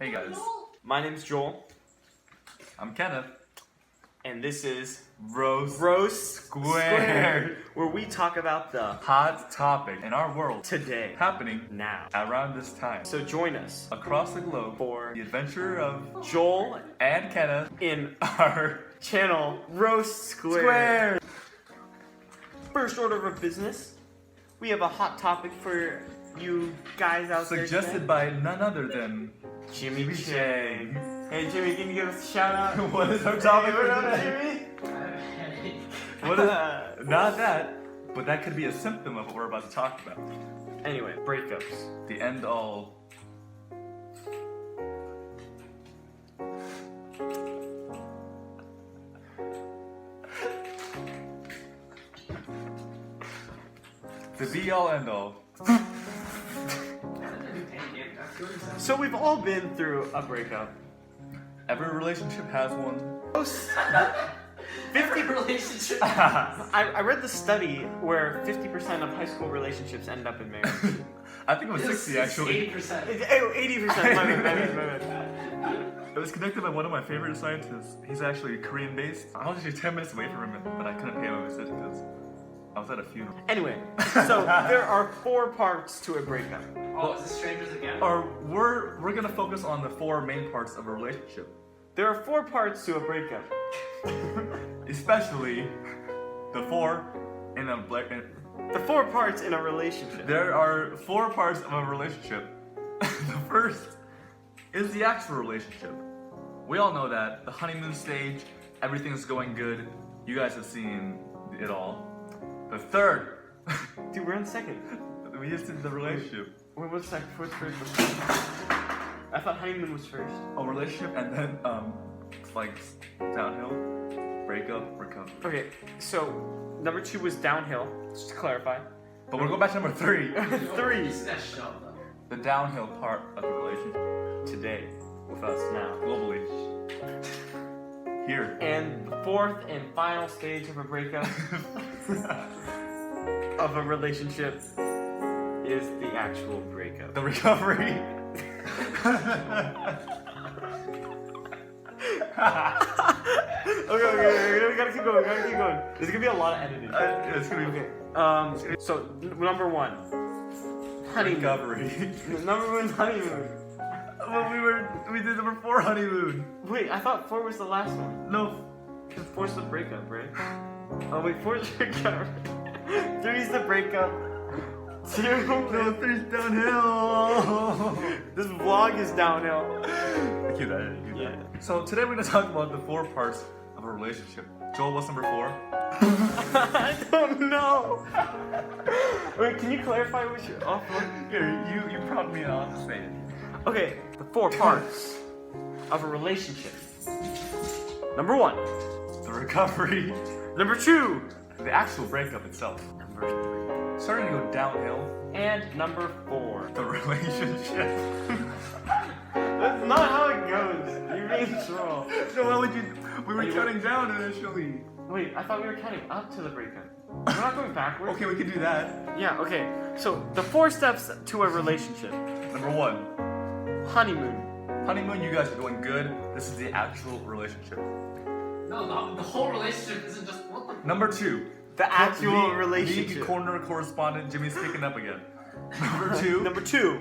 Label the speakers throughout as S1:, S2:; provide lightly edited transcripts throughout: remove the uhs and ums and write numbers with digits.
S1: Hey guys,
S2: My name's Joel,
S1: I'm Kenneth.
S2: and this is
S1: Roast
S2: Squared, where we talk about the
S1: hot topic in our world
S2: today,
S1: happening
S2: now.
S1: around this time.
S2: So join us
S1: Across the globe
S2: for
S1: the adventure of
S2: Joel
S1: and Kenneth
S2: in
S1: our
S2: channel Roast Squared. First order of business, we have a hot topic for you guys out there.
S1: Suggested by none other than
S2: Jimmy Chang. Hey Jimmy, can you give us a shout out?
S1: What is our topic for
S2: Hey,
S1: today?
S2: Jimmy?
S1: What is not that, but that could be a symptom of what we're about to talk about.
S2: Anyway, breakups.
S1: The end all. The be all end all.
S2: So we've all been through a breakup.
S1: Every relationship has one.
S2: 50 relationships. I read the study where 50% of high school relationships end up in marriage.
S1: I think it was 60 actually.
S3: 80%.
S2: 80%. My bad.
S1: It was conducted by one of my favorite scientists. He's actually Korean based. I was actually 10 minutes away from him, but I couldn't pay him a visit because I was at a funeral.
S2: Anyway, so there are 4 parts to a breakup.
S3: Oh, is it strangers again?
S1: Or we're gonna focus on the 4 main parts of a relationship.
S2: There are 4 parts to a breakup.
S1: Especially the 4 in a black.
S2: The 4 parts in a relationship.
S1: There are 4 parts of a relationship. The first is the actual relationship. We all know that the honeymoon stage, everything's going good. You guys have seen it all. The third,
S2: Dude, we're on second.
S1: we just did the relationship.
S2: Wait, what's second? What's first? I thought honeymoon was first.
S1: A relationship and then it's like downhill, breakup, recovery.
S2: Okay, so number 2 was downhill, just to clarify.
S1: But we'll go back to number 3.
S2: 3,
S3: Is that show though?
S1: The downhill part of the relationship.
S2: today, with us now.
S1: Globally. Here.
S2: And the 4th and final stage of a breakup of a relationship is the actual breakup.
S1: The recovery.
S2: Okay, we gotta keep going, There's gonna be a lot of editing.
S1: It's gonna be
S2: Okay, so number 1, honeymoon.
S1: recovery.
S2: Number 1, honeymoon.
S1: Well, we did number 4 honeymoon.
S2: Wait, I thought 4 was the last one.
S1: No.
S2: Because 4's the breakup, right? Oh wait, 4's the recovery. 3's the breakup. 2.
S1: No, 3's downhill.
S2: This vlog is downhill.
S1: Cute that.
S2: Yeah.
S1: So today we're gonna talk about the 4 parts of a relationship. Joel, what's number 4?
S2: I don't know. Wait, can you clarify what you're off on?
S1: Here, you prompted me and I'll just say it.
S2: Okay, the 4 parts of a relationship. Number 1.
S1: The recovery.
S2: Number 2.
S1: The actual breakup itself.
S2: Number 3.
S1: Starting to go downhill.
S2: And number 4.
S1: The relationship.
S2: That's not how it goes. You're being troll.
S1: So why would you? We were
S2: Are you-
S1: counting down initially.
S2: Wait, I thought we were counting up to the breakup. We're not going backwards.
S1: Okay, we can do that.
S2: Yeah, okay. So, the 4 steps to a relationship.
S1: Number 1.
S2: Honeymoon.
S1: Honeymoon, you guys are going good. This is the actual relationship.
S3: No, the whole relationship isn't just what the.
S1: Number 2.
S2: The actual
S1: League
S2: relationship.
S1: corner correspondent Jimmy's picking up again. Number 2.
S2: Number 2.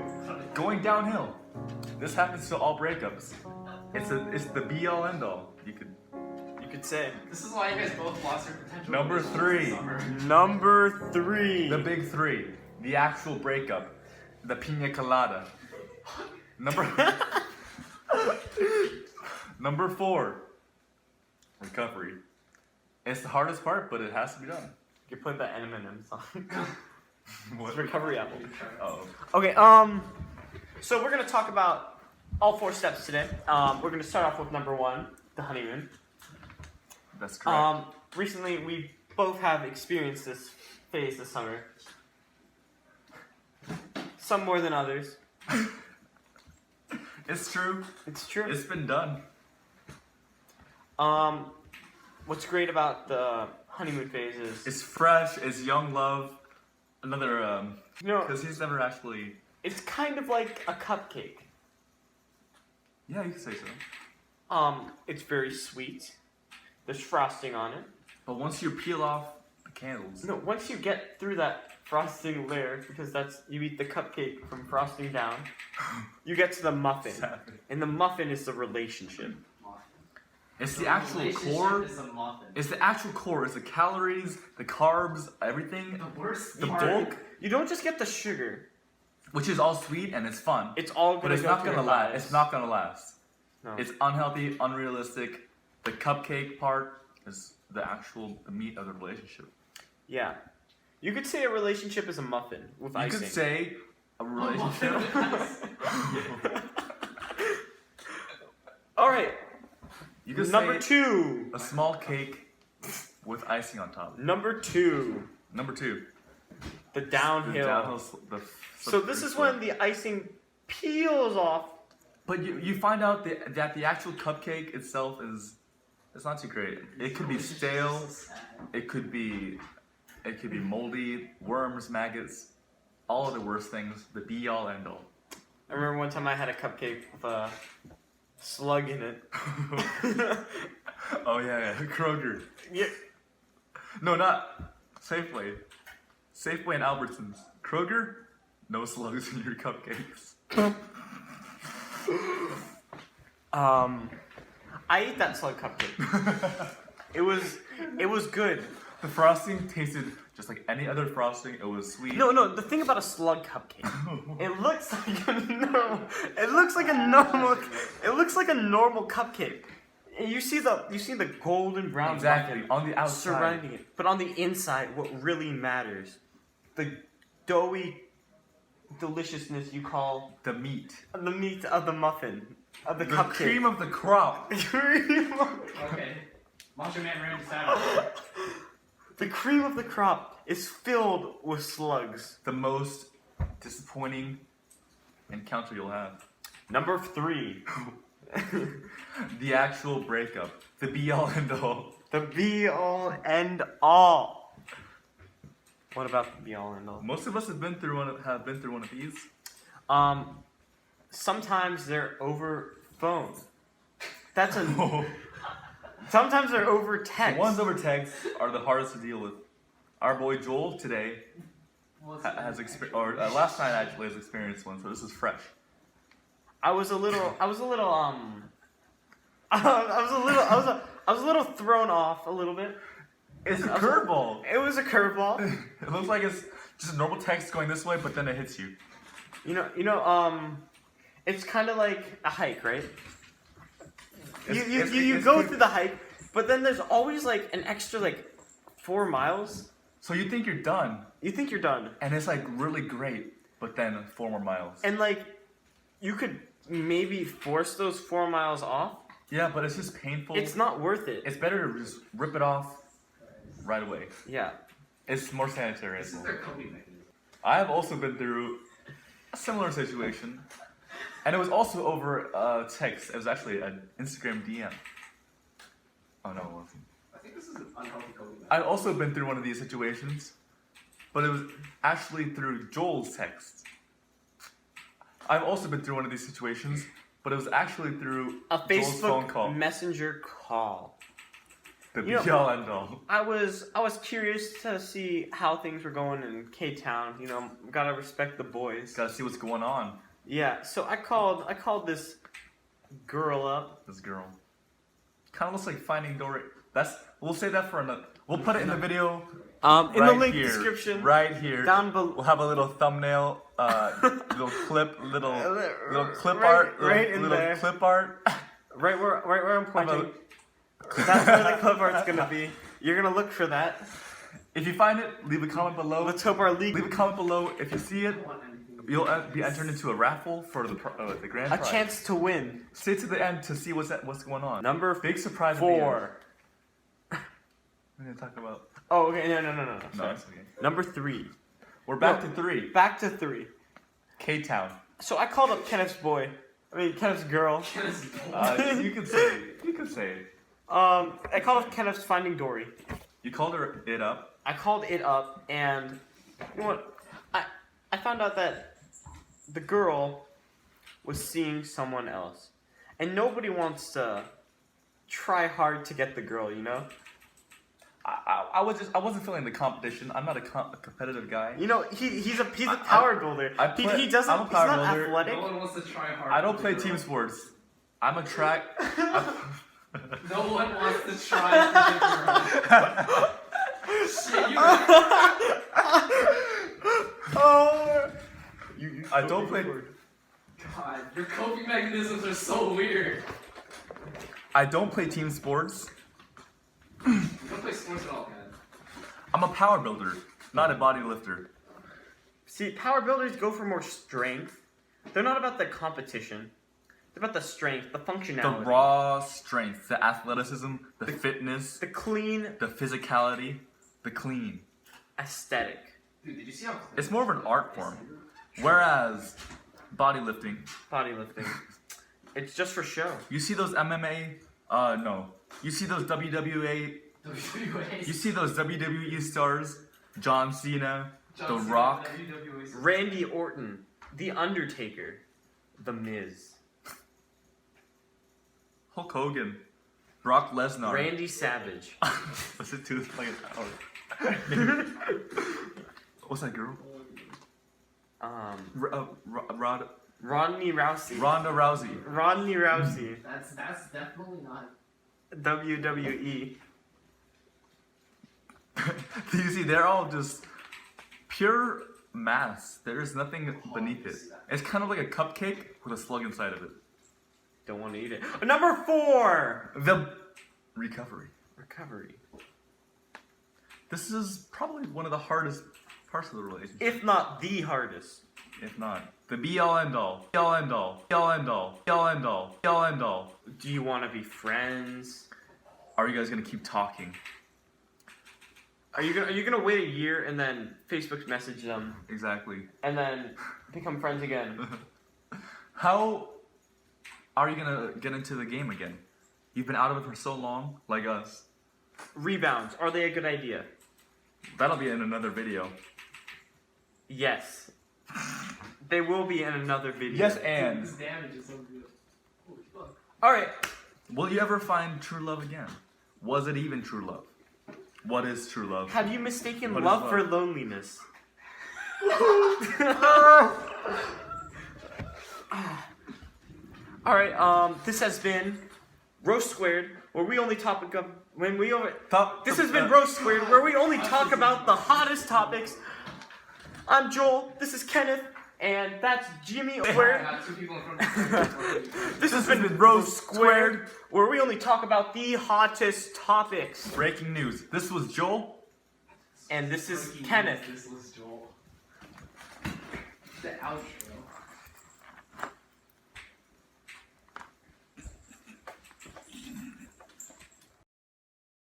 S1: Going downhill. This happens to all breakups. It's the be all end all. You could
S2: say.
S3: This is why you guys both lost your potential.
S1: Number
S3: relationships
S1: 3.
S3: this summer.
S2: Number 3.
S1: The big 3. The actual breakup. The pina colada. Number 4. Recovery. It's the hardest part, but it has to be done.
S2: You played that Eminem song.
S1: What?
S2: It's recovery album.
S1: Oh.
S2: Okay, so we're gonna talk about all 4 steps today. We're gonna start off with number 1, the honeymoon.
S1: That's correct.
S2: Recently we both have experienced this phase this summer. Some more than others.
S1: It's true.
S2: It's true.
S1: It's been done.
S2: What's great about the honeymoon phase is
S1: It's fresh. It's young love. Another
S2: you know,
S1: because he's never actually
S2: It's kind of like a cupcake.
S1: Yeah, you can say so.
S2: It's very sweet. There's frosting on it.
S1: But once you peel off the candles,
S2: No, once you get through that frosting layer, because you eat the cupcake from frosting down, you get to the muffin.
S1: Exactly.
S2: And the muffin is the relationship.
S1: It's the actual core.
S3: Is a muffin.
S1: It's the actual core. It's the calories, the carbs, everything,
S3: The worst
S1: the
S3: part.
S1: bulk,
S2: You don't just get the sugar.
S1: which is all sweet and it's fun.
S2: It's all
S1: But
S2: gonna
S1: it's
S2: go
S1: not
S2: to
S1: gonna
S2: your
S1: last.
S2: thighs.
S1: It's not gonna last.
S2: No.
S1: It's unhealthy, unrealistic. The cupcake part is the meat of the relationship.
S2: Yeah. You could say a relationship is a muffin with
S1: You
S2: icing.
S1: could say a relationship.
S2: All right.
S1: You could
S2: Number
S1: say
S2: 2.
S1: a small cake with icing on top.
S2: Number 2.
S1: Number 2.
S2: The downhill. So this is when the icing peels off.
S1: But you find out that the actual cupcake itself it's not too great. It could be stale. It could be moldy, worms, maggots, all of the worst things. The be all end all.
S2: I remember one time I had a cupcake with a slug in it.
S1: Oh yeah, Kroger.
S2: Yeah.
S1: No, not Safeway. Safeway and Albertsons. Kroger, no slugs in your cupcakes.
S2: I ate that slug cupcake. It was good.
S1: The frosting tasted just like any other frosting. It was sweet.
S2: No, the thing about a slug cupcake, it looks like a normal. It looks like a normal cupcake. And you see the golden brown
S1: Exactly.
S2: muffin
S1: On the outside.
S2: surrounding it, but on the inside, what really matters, the doughy deliciousness you call
S1: The meat.
S2: the meat of the muffin, of the
S1: The
S2: cupcake.
S1: cream of the crop.
S3: Okay. Macho Man Randy Savage.
S2: The cream of the crop is filled with slugs.
S1: The most disappointing encounter you'll have.
S2: Number 3.
S1: The actual breakup. The be all end all.
S2: The be all end all. What about the be all end all?
S1: Most of us have been through one of these.
S2: Sometimes they're over phone. Sometimes they're over
S1: The
S2: text.
S1: ones over text are the hardest to deal with. Our boy Joel today has last night actually has experienced one, so this is fresh.
S2: I was a little thrown off a little bit.
S1: It's a curveball.
S2: It was a curveball.
S1: It looks like it's just a normal text going this way, but then it hits you.
S2: It's kind of like a hike, right?
S1: It's
S2: You go through the hike, but then there's always like an extra 4 miles.
S1: So you think you're done,
S2: You think you're done,
S1: and it's really great, but then 4 more miles.
S2: and you could maybe force those 4 miles off.
S1: Yeah, but it's just painful.
S2: It's not worth it.
S1: It's better to just rip it off right away.
S2: Yeah.
S1: It's more sanitary.
S3: This is their coping mechanism.
S1: I have also been through a similar situation, and it was also over text. It was actually an Instagram DM. Oh no, it wasn't.
S3: I think this is an unhealthy coping mechanism.
S1: I've also been through one of these situations, but it was actually through Joel's text. I've also been through one of these situations, but it was actually through
S2: A
S1: Joel's phone
S2: Facebook
S1: call.
S2: Messenger call.
S1: The
S2: You know-
S1: be all end all.
S2: I was curious to see how things were going in K-Town. Gotta respect the boys.
S1: Gotta see what's going on.
S2: Yeah. So I called this girl up.
S1: This girl. Kind of looks like Finding Dory. We'll say that for another. We'll put it in the video.
S2: In the
S1: right
S2: link
S1: here,
S2: description.
S1: Right here.
S2: Down below.
S1: We'll have a little thumbnail, little clip, little clip
S2: Right-
S1: art,
S2: right in
S1: little
S2: there.
S1: clip art.
S2: Right where I'm
S1: Have
S2: pointing. That's where the clip art's gonna be. You're gonna look for that.
S1: If you find it, leave a comment below.
S2: Let's hope our league.
S1: Leave a comment below. If you see it, you'll be entered into a raffle for the grand
S2: A
S1: prize.
S2: chance to win.
S1: Stay to the end to see what's going on.
S2: Number
S1: Big surprise. at the end.
S2: 4.
S1: We're gonna talk about.
S2: Oh, okay. No.
S1: No,
S2: Sorry.
S1: it's okay.
S2: Number 3.
S1: We're back to 3.
S2: Back to 3.
S1: K-Town.
S2: So I called up Kenneth's girl.
S1: You can say it. You can say it.
S2: I called up Kenneth's Finding Dory.
S1: You called it up.
S2: I called it up, and you know what? I found out that the girl was seeing someone else, and nobody wants to try hard to get the girl, you know.
S1: I wasn't feeling the competition. I'm not a competitive guy.
S2: You know, he's a power builder.
S1: I'm a
S2: He's
S1: power
S2: not
S1: builder.
S2: athletic.
S3: No one wants to try hard.
S1: I don't
S3: for
S1: play
S3: the
S1: team
S3: girl.
S1: sports. I'm a track.
S3: No one wants to try for the girl. Shit, you.
S2: Oh,
S1: I don't play.
S3: God, your coping mechanisms are so weird.
S1: I don't play team sports.
S3: You don't play sports at all, man.
S1: I'm a power builder, not a body lifter.
S2: See, power builders go for more strength. They're not about the competition. They're about the strength, the
S1: The
S2: functionality,
S1: raw strength, the athleticism, the fitness,
S2: the clean
S1: the physicality, the clean.
S2: aesthetic.
S3: Dude, did you see how close
S1: It's more of an art form. Whereas bodybuilding,
S2: Bodybuilding. It's just for show.
S1: you see those MMA, no. You see those WWE, you see those WWE stars, John Cena, The Rock.
S2: Randy Orton, The Undertaker, The Miz,
S1: Hulk Hogan, Brock Lesnar.
S2: Randy Savage.
S1: Listen to this like an hour. What's that girl?
S2: Rodney Rousey.
S1: Ronda Rousey.
S2: Rodney Rousey.
S3: That's definitely not.
S2: WWE.
S1: You see, they're all just pure mass. There is nothing beneath it. It's kind of like a cupcake with a slug inside of it.
S2: Don't want to eat it. Number 4.
S1: The recovery.
S2: Recovery.
S1: This is probably one of the hardest parts of the relationship.
S2: If not the hardest.
S1: If not. The be all end all. Be all end all. Be all end all. Be all end all. Be all end all.
S2: Do you want to be friends?
S1: Are you guys gonna keep talking?
S2: Are you gonna wait a year and then Facebook message them
S1: Exactly.
S2: and then become friends again?
S1: How are you gonna get into the game again? You've been out of it for so long, like us.
S2: Rebounds, are they a good idea?
S1: That'll be in another video.
S2: Yes. They will be in another video.
S1: Yes, and
S3: This damage is so good. Holy fuck.
S2: Alright.
S1: will you ever find true love again? Was it even true love? What is true love?
S2: Have you mistaken
S1: What is
S2: love
S1: love?
S2: for loneliness? Alright, this has been Roast Squared, where we only topic of this has been Roast Squared, where we only talk about the hottest topics. I'm Joel, this is Kenneth, and that's Jimmy
S3: I
S2: Squared.
S3: got two people in front of me.
S2: This has been Roast Squared, where we only talk about the hottest topics.
S1: Breaking news. This was Joel.
S2: And this is
S3: Freaking
S2: Kenneth.
S3: This was Joel. The outro.